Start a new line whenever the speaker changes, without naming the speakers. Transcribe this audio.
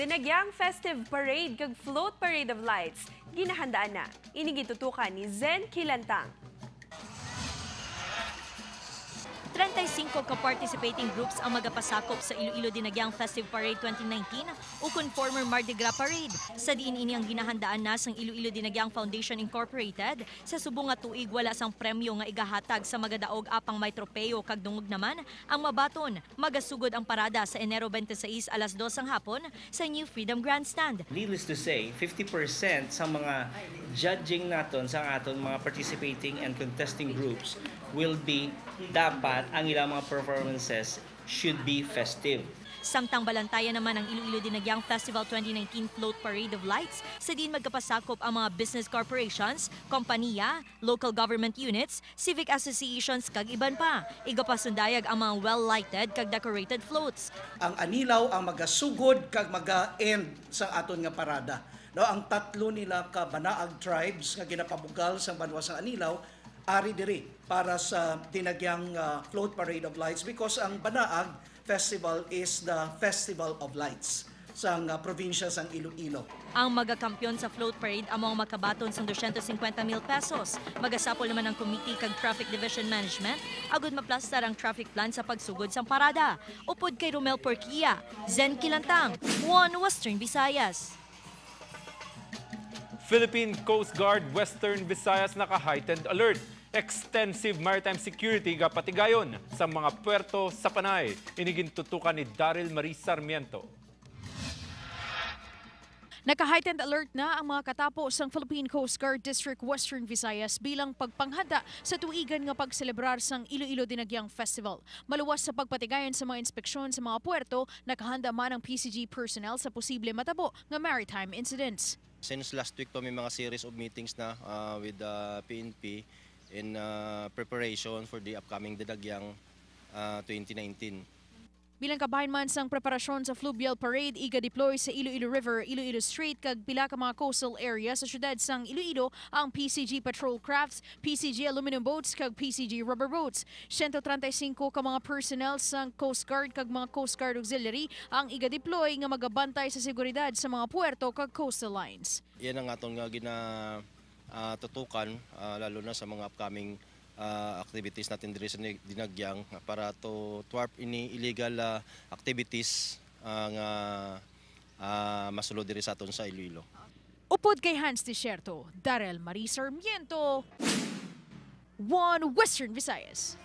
Dinagyang Festive Parade kag Float Parade of Lights ginahandaan na. Inigitutukan ni Zen Kilantang.
35 ka-participating groups ang magapasakop sa Iloilo Dinagyang Festive Parade 2019 ukon former Mardi Gras Parade. Sa diin ini ang ginahandaan na sang Iloilo Dinagyang Foundation Incorporated sa subong nga tuig wala sang premyo nga igahatag sa magadaog apang may tropeyo kag dungog naman ang mabaton. Magasugod ang parada sa Enero 26 alas 2 ang hapon sa New Freedom Grandstand.
Needless to say, 50% sa mga judging naton sa aton mga participating and contesting groups will be dapat ang ilang mga performances should be festive.
Samtang balantayan naman ang Iloilo Dinagyang Festival 2019 Float Parade of Lights sa din magkapasakop ang mga business corporations, kompanya, local government units, civic associations kag iban pa. Igapasundayag ang mga well-lighted kag decorated floats.
Ang anilaw ang magasugod kag maga-end sa aton nga parada. No, ang tatlo nila ka banaag tribes nga ginapabugal sa banwa sa anilaw ari diri para sa Dinagyang Float Parade of Lights because ang Banaag Festival is the Festival of Lights sa probinsya sang Iloilo.
Ang magakampiyon sa float parade among makabaton sang 250,000 pesos. Magasapol naman ang Committee kag Traffic Division Management agud maplastar ang traffic plan sa pagsugod sang parada. Upod kay Romel Porquia, Zen Kilantang, One Western Visayas.
Philippine Coast Guard Western Visayas naka-heightened alert. Extensive maritime security kapatigayon sa mga puerto sa Panay. Inigintutukan ni Daryl Marie Sarmiento.
Naka-heightened alert na ang mga katapo sang Philippine Coast Guard District Western Visayas bilang pagpanghanda sa tuigan nga pagselebrar sang Iloilo Dinagyang Festival. Maluwas sa pagpatigayon sa mga inspeksyon sa mga puerto, nakahanda man ang PCG personnel sa posible matabo nga maritime incidents.
Since last week po may mga series of meetings na with the PNP in preparation for the upcoming Dinagyang 2019.
Bilang kabahin man sang preparasyon sa fluvial parade, iga-deploy sa Iloilo River, Iloilo Strait kag pila ka mga coastal area sa syudad sang Iloilo ang PCG patrol crafts, PCG aluminum boats kag PCG rubber boats. 135 ka mga personnel sang Coast Guard kag mga Coast Guard auxiliary ang iga-deploy nga magabantay sa seguridad sa mga puerto kag coastal lines.
Yan ang aton nga tutukan lalo na sa mga upcoming activities natin diri sa Dinagyang para to thwart ini illegal activities nga masulod diri sa aton sa Iloilo.
Upod kay Hans Desierto, Daryl Marie Sarmiento, One Western Visayas.